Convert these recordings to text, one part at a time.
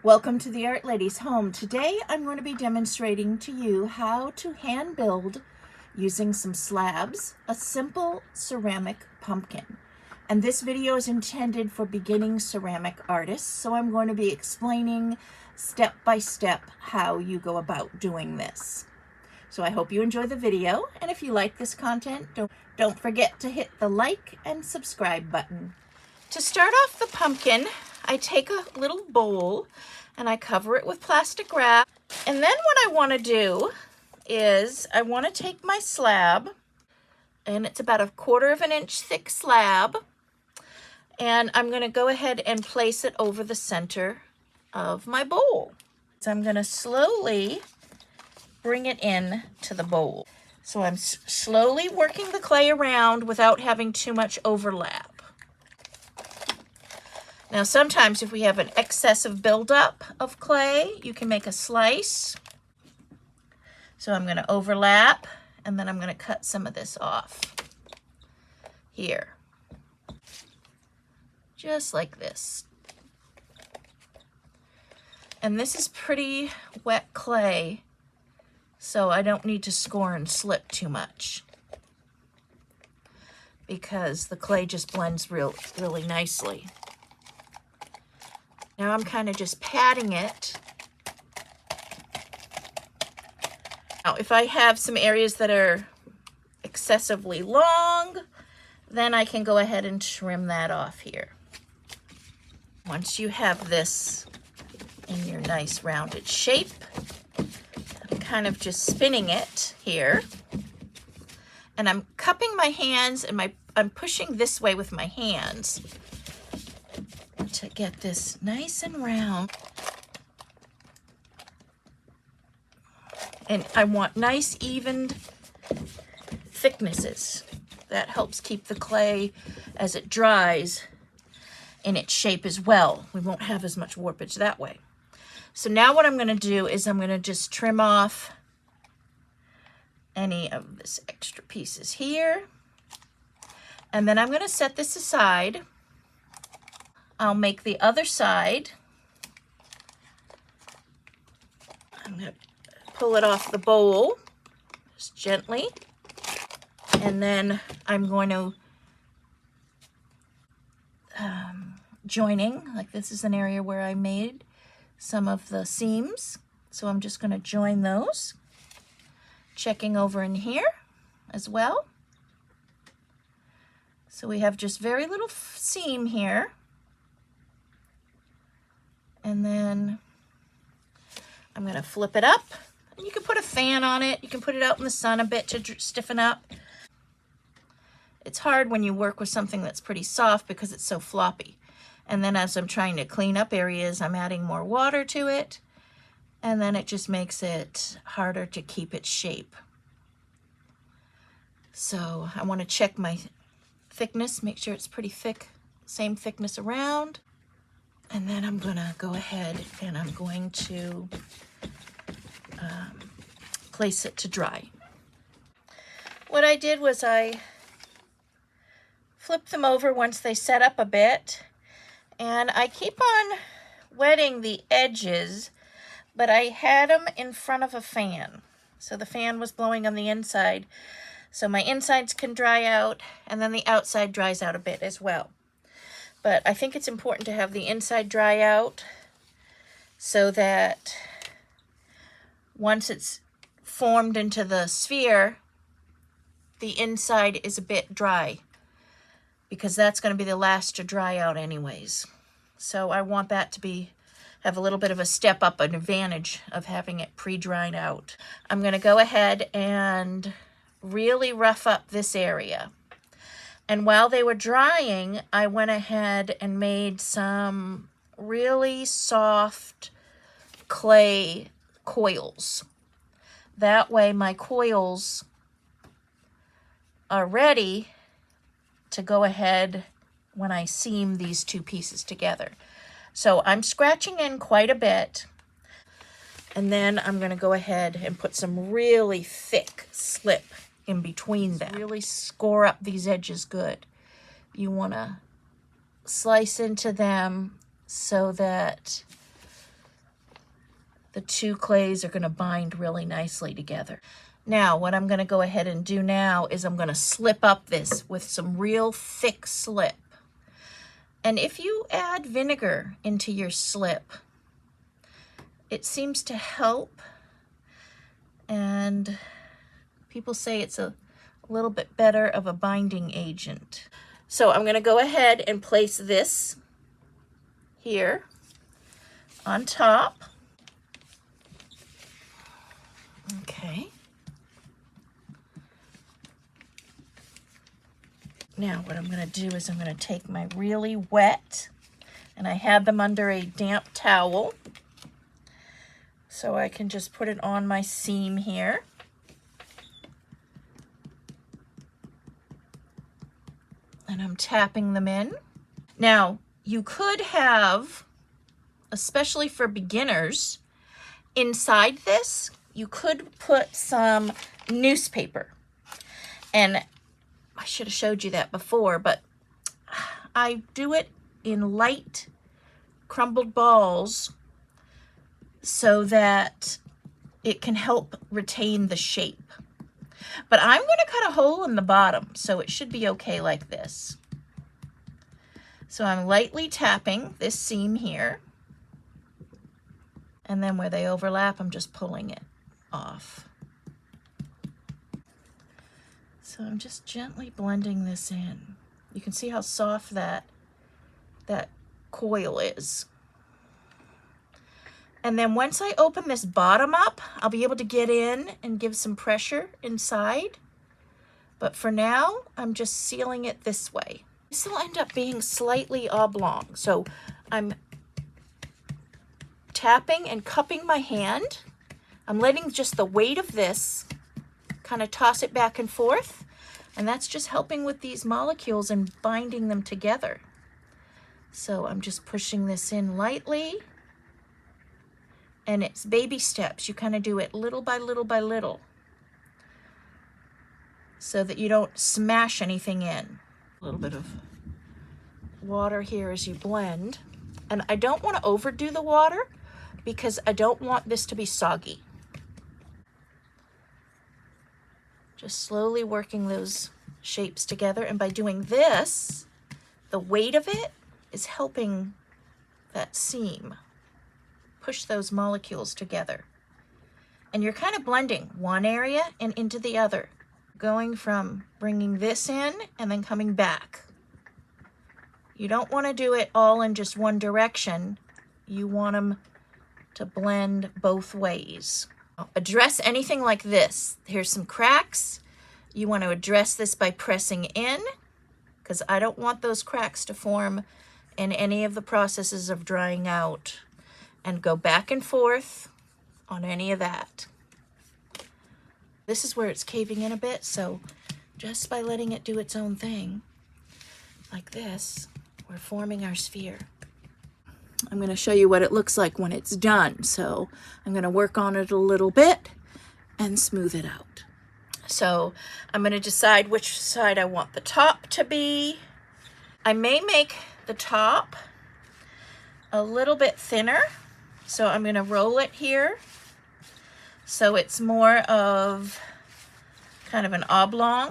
Welcome to the Art Lady's home. Today I'm going to be demonstrating to you how to hand build, using some slabs, a simple ceramic pumpkin. And this video is intended for beginning ceramic artists, so I'm going to be explaining step by step how you go about doing this. So I hope you enjoy the video, and if you like this content, don't forget to hit the like and subscribe button. To start off the pumpkin, I take a little bowl and I cover it with plastic wrap. And then what I want to do is I want to take my slab, and it's about 1/4 inch thick slab, and I'm going to go ahead and place it over the center of my bowl. So I'm going to slowly bring it in to the bowl. So I'm slowly working the clay around without having too much overlap. Now sometimes if we have an excessive buildup of clay, you can make a slice. So I'm going to overlap, and then I'm going to cut some of this off here. Just like this. And this is pretty wet clay, so I don't need to score and slip too much, because the clay just blends really nicely. Now I'm kind of just patting it. Now if I have some areas that are excessively long, then I can go ahead and trim that off here. Once you have this in your nice rounded shape, I'm kind of just spinning it here. And I'm cupping my hands, and I'm pushing this way with my hands to get this nice and round. And I want nice evened thicknesses. That helps keep the clay, as it dries, in its shape as well. We won't have as much warpage that way. So now what I'm going to do is I'm going to just trim off any of this extra pieces here. And then I'm going to set this aside. I'll make the other side. I'm going to pull it off the bowl, just gently. And then I'm going to joining, like this is an area where I made some of the seams. So I'm just going to join those. Checking over in here as well. So we have just very little seam here. And then I'm going to flip it up. And you can put a fan on it. You can put it out in the sun a bit to stiffen up. It's hard when you work with something that's pretty soft because it's so floppy. And then as I'm trying to clean up areas, I'm adding more water to it. And then it just makes it harder to keep its shape. So I want to check my thickness, make sure it's pretty thick, same thickness around. And then I'm going to go ahead and I'm going to place it to dry. What I did was I flipped them over once they set up a bit, and I keep on wetting the edges, but I had them in front of a fan. So the fan was blowing on the inside, so my insides can dry out, and then the outside dries out a bit as well. But I think it's important to have the inside dry out so that once it's formed into the sphere, the inside is a bit dry, because that's going to be the last to dry out anyways. So I want that to have a little bit of a step up, an advantage of having it pre-dried out. I'm going to go ahead and really rough up this area. And while they were drying, I went ahead and made some really soft clay coils. That way my coils are ready to go ahead when I seam these two pieces together. So I'm scratching in quite a bit. And then I'm going to go ahead and put some really thick slip in between them. Really score up these edges good. You want to slice into them so that the two clays are going to bind really nicely together. Now, what I'm going to go ahead and do now is I'm going to slip up this with some real thick slip. And if you add vinegar into your slip, it seems to help. And people say it's a little bit better of a binding agent. So I'm going to go ahead and place this here on top. Okay. Now what I'm going to do is I'm going to take my really wet, and I had them under a damp towel, so I can just put it on my seam here. And I'm tapping them in. Now, you could have, especially for beginners, inside this, you could put some newspaper. And I should have showed you that before, but I do it in light crumbled balls so that it can help retain the shape. But I'm going to cut a hole in the bottom, so it should be okay like this. So I'm lightly tapping this seam here, and then where they overlap, I'm just pulling it off. So I'm just gently blending this in. You can see how soft that coil is. And then once I open this bottom up, I'll be able to get in and give some pressure inside. But for now, I'm just sealing it this way. This will end up being slightly oblong. So I'm tapping and cupping my hand. I'm letting just the weight of this kind of toss it back and forth. And that's just helping with these molecules and binding them together. So I'm just pushing this in lightly. And it's baby steps. You kind of do it little by little by little so that you don't smash anything in. A little bit of water here as you blend. And I don't want to overdo the water because I don't want this to be soggy. Just slowly working those shapes together. And by doing this, the weight of it is helping that seam push those molecules together. And you're kind of blending one area and into the other, going from bringing this in and then coming back. You don't want to do it all in just one direction. You want them to blend both ways. Address anything like this. Here's some cracks. You want to address this by pressing in, because I don't want those cracks to form in any of the processes of drying out. And go back and forth on any of that. This is where it's caving in a bit, so just by letting it do its own thing, like this, we're forming our sphere. I'm going to show you what it looks like when it's done. So I'm going to work on it a little bit and smooth it out. So I'm going to decide which side I want the top to be. I may make the top a little bit thinner. So I'm going to roll it here so it's more of kind of an oblong.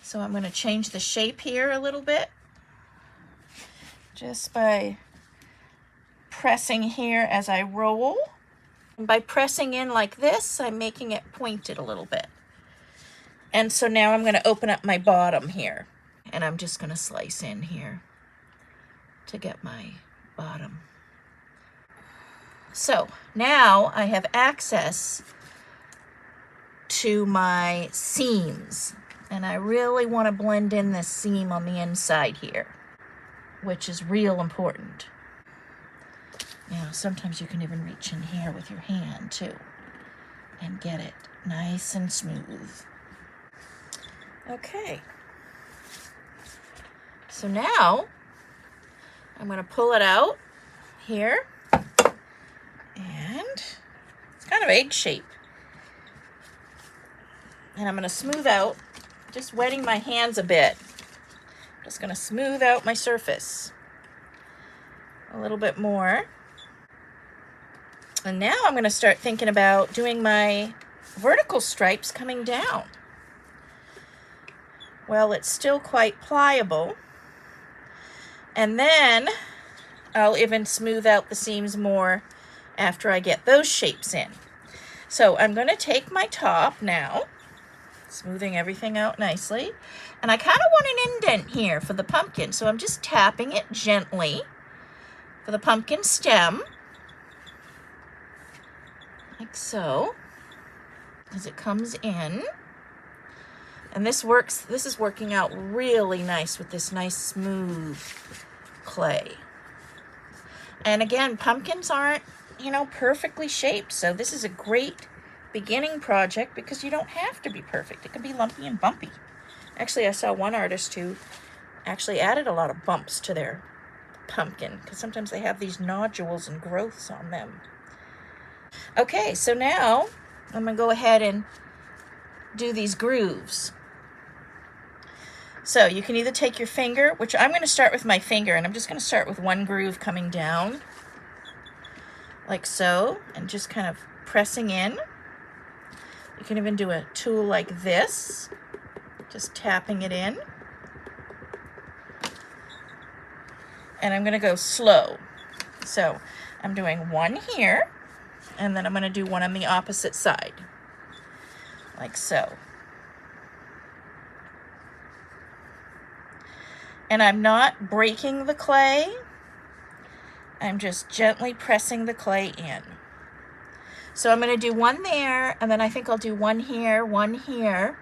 So I'm going to change the shape here a little bit just by pressing here as I roll. And by pressing in like this, I'm making it pointed a little bit. And so now I'm going to open up my bottom here, and I'm just going to slice in here to get my bottom. So now I have access to my seams, and I really want to blend in this seam on the inside here, which is real important. Now sometimes you can even reach in here with your hand too and get it nice and smooth. Okay, so now I'm going to pull it out here. And it's kind of egg shape. And I'm going to smooth out, just wetting my hands a bit. Just going to smooth out my surface a little bit more. And now I'm going to start thinking about doing my vertical stripes coming down. Well, it's still quite pliable. And then I'll even smooth out the seams more after I get those shapes in. So I'm going to take my top now, smoothing everything out nicely. And I kind of want an indent here for the pumpkin, so I'm just tapping it gently for the pumpkin stem, like so, as it comes in. And this is working out really nice with this nice smooth clay. And again, pumpkins aren't, perfectly shaped, so this is a great beginning project because you don't have to be perfect. It can be lumpy and bumpy. Actually, I saw one artist who actually added a lot of bumps to their pumpkin because sometimes they have these nodules and growths on them. Okay, so now I'm going to go ahead and do these grooves. So you can either take your finger, which I'm going to start with my finger, and I'm just going to start with one groove coming down, like so, and just kind of pressing in. You can even do a tool like this, just tapping it in. And I'm going to go slow. So I'm doing one here, and then I'm going to do one on the opposite side, like so. And I'm not breaking the clay. I'm just gently pressing the clay in. So I'm going to do one there, and then I think I'll do one here, one here.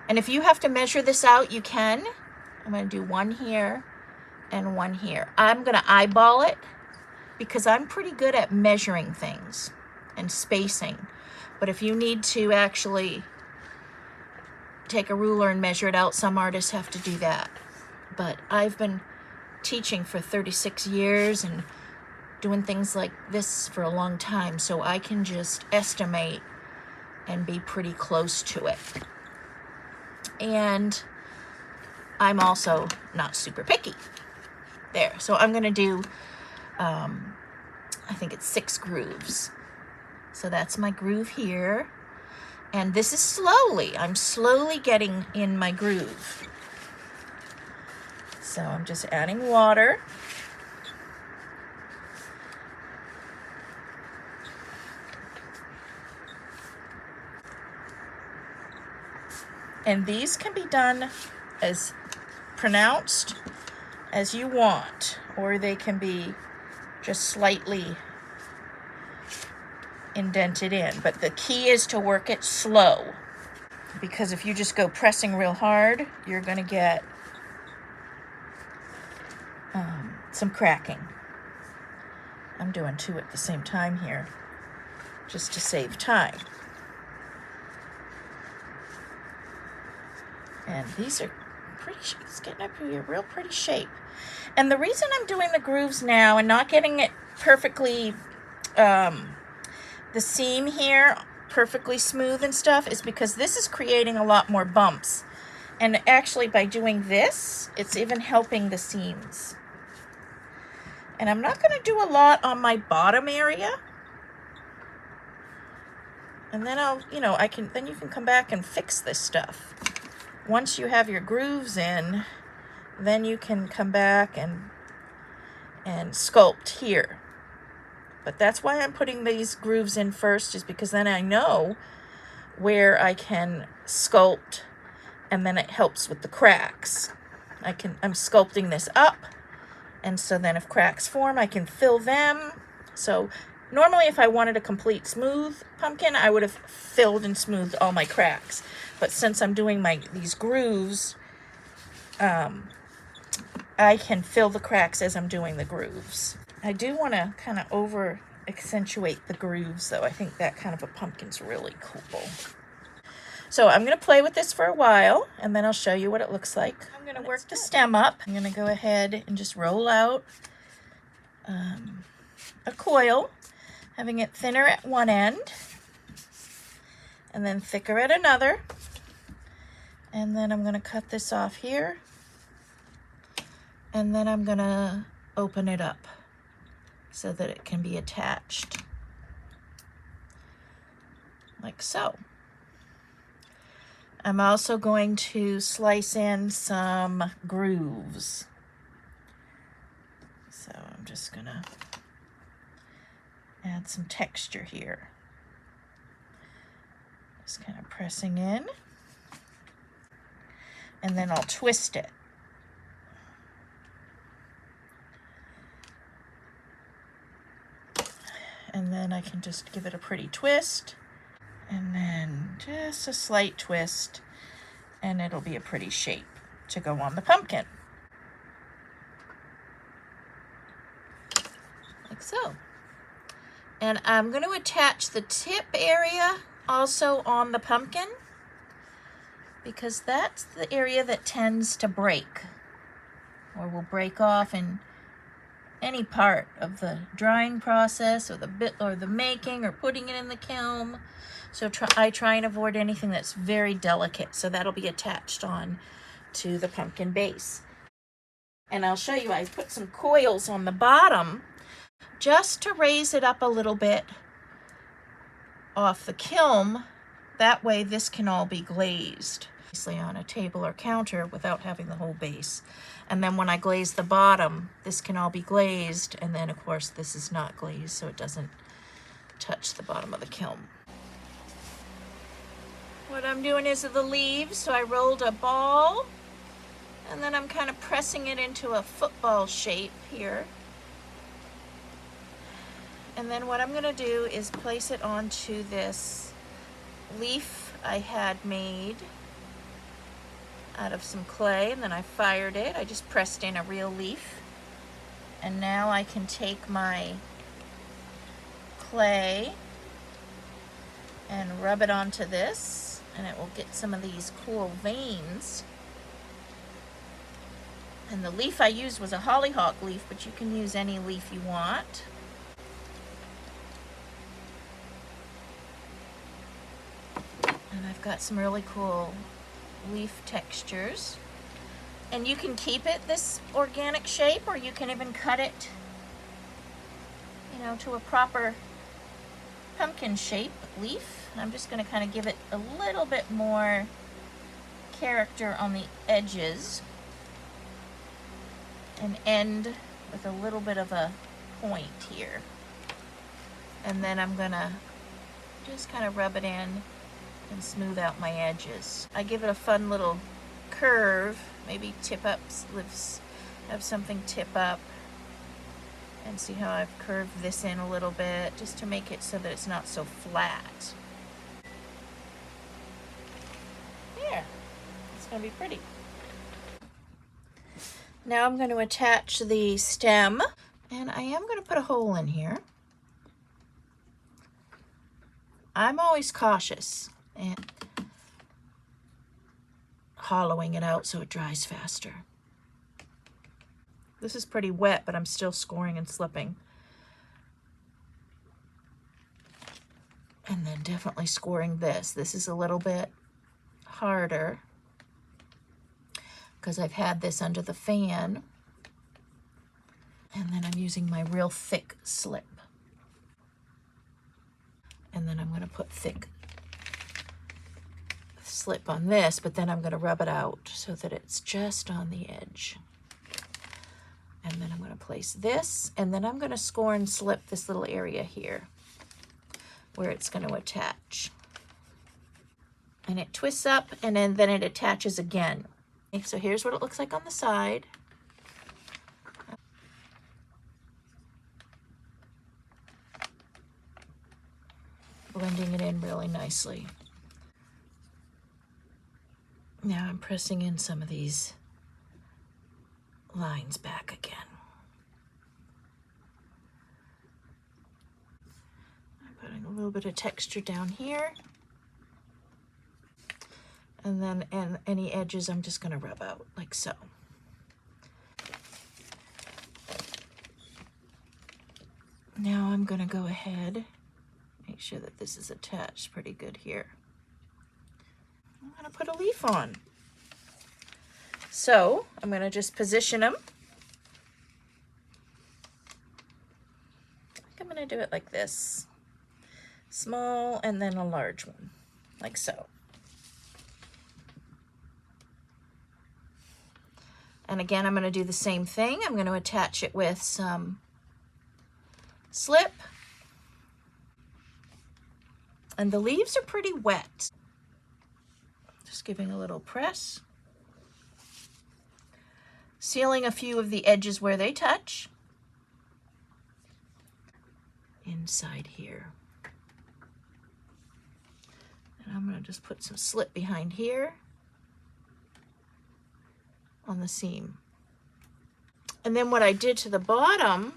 And if you have to measure this out, you can. I'm going to do one here and one here. I'm going to eyeball it because I'm pretty good at measuring things and spacing. But if you need to actually take a ruler and measure it out, some artists have to do that. But I've been teaching for 36 years and doing things like this for a long time, so I can just estimate and be pretty close to it. And I'm also not super picky. There, so I'm gonna do, I think it's 6 grooves. So that's my groove here. And this is slowly, I'm slowly getting in my groove. So I'm just adding water. And these can be done as pronounced as you want, or they can be just slightly indented in. But the key is to work it slow, because if you just go pressing real hard, you're going to get some cracking. I'm doing 2 at the same time here, just to save time. And these are pretty, it's getting up to a real pretty shape. And the reason I'm doing the grooves now and not getting it perfectly, the seam here perfectly smooth and stuff, is because this is creating a lot more bumps. And actually by doing this, it's even helping the seams. And I'm not going to do a lot on my bottom area. And then I'll, then you can come back and fix this stuff. Once you have your grooves in, then you can come back and sculpt here. But that's why I'm putting these grooves in first, is because then I know where I can sculpt, and then it helps with the cracks. I'm sculpting this up, and so then if cracks form, I can fill them. So normally if I wanted a complete smooth pumpkin, I would have filled and smoothed all my cracks. But since I'm doing these grooves, I can fill the cracks as I'm doing the grooves. I do want to kind of over accentuate the grooves, though. I think that kind of a pumpkin's really cool. So I'm going to play with this for a while, and then I'll show you what it looks like. I'm going to work the stem up. I'm going to go ahead and just roll out a coil, having it thinner at one end, and then thicker at another. And then I'm going to cut this off here, and then I'm going to open it up so that it can be attached like so. I'm also going to slice in some grooves. So I'm just gonna add some texture here. Just kind of pressing in, and then I'll twist it. And then I can just give it a pretty twist, and then just a slight twist, and it'll be a pretty shape to go on the pumpkin. Like so. And I'm going to attach the tip area also on the pumpkin, because that's the area that tends to break or will break off in any part of the drying process or the making or putting it in the kiln. So I try and avoid anything that's very delicate. So that'll be attached on to the pumpkin base. And I'll show you, I put some coils on the bottom just to raise it up a little bit off the kiln. That way this can all be glazed on a table or counter without having the whole base. And then when I glaze the bottom, this can all be glazed, and then of course this is not glazed, so it doesn't touch the bottom of the kiln. What I'm doing is the leaves, so I rolled a ball, and then I'm kind of pressing it into a football shape here. And then what I'm going to do is place it onto this leaf I had made out of some clay, and then I fired it. I just pressed in a real leaf. And now I can take my clay and rub it onto this, and it will get some of these cool veins. And the leaf I used was a hollyhock leaf, but you can use any leaf you want. And I've got some really cool leaf textures. And you can keep it this organic shape, or you can even cut it, you know, to a proper pumpkin shape leaf. I'm just going to kind of give it a little bit more character on the edges and end with a little bit of a point here. And then I'm going to just kind of rub it in and smooth out my edges. I give it a fun little curve, maybe tip up, have something tip up, and see how I've curved this in a little bit just to make it so that it's not so flat. There, it's gonna be pretty. Now I'm going to attach the stem, and I am going to put a hole in here. I'm always cautious and hollowing it out so it dries faster. This is pretty wet, but I'm still scoring and slipping. And then definitely scoring this. This is a little bit harder because I've had this under the fan. And then I'm using my real thick slip. And then I'm going to put thick slip on this, but then I'm going to rub it out so that it's just on the edge. And then I'm going to place this, and then I'm going to score and slip this little area here where it's going to attach. And it twists up, and then it attaches again. Okay, so here's what it looks like on the side. Blending it in really nicely. Now I'm pressing in some of these lines back again. I'm putting a little bit of texture down here. And then any edges I'm just going to rub out like so. Now I'm going to go ahead, make sure that this is attached pretty good here. I'm going to put a leaf on. So I'm going to just position them. I'm going to do it like this. Small and then a large one, like so. And again, I'm going to do the same thing. I'm going to attach it with some slip. And the leaves are pretty wet. Just giving a little press. Sealing a few of the edges where they touch. Inside here. And I'm going to just put some slip behind here on the seam. And then what I did to the bottom,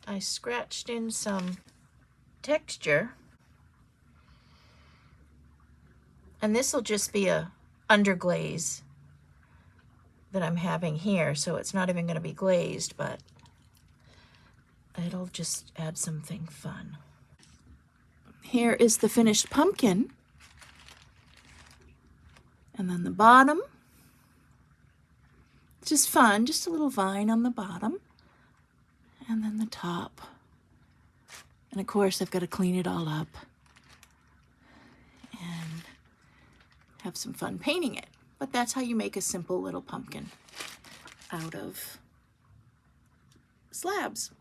I scratched in some texture. And this will just be a underglaze that I'm having here, so it's not even going to be glazed, but it'll just add something fun. Here is the finished pumpkin. And then the bottom, just fun, just a little vine on the bottom. And then the top. And of course, I've got to clean it all up and have some fun painting it. But that's how you make a simple little pumpkin out of slabs.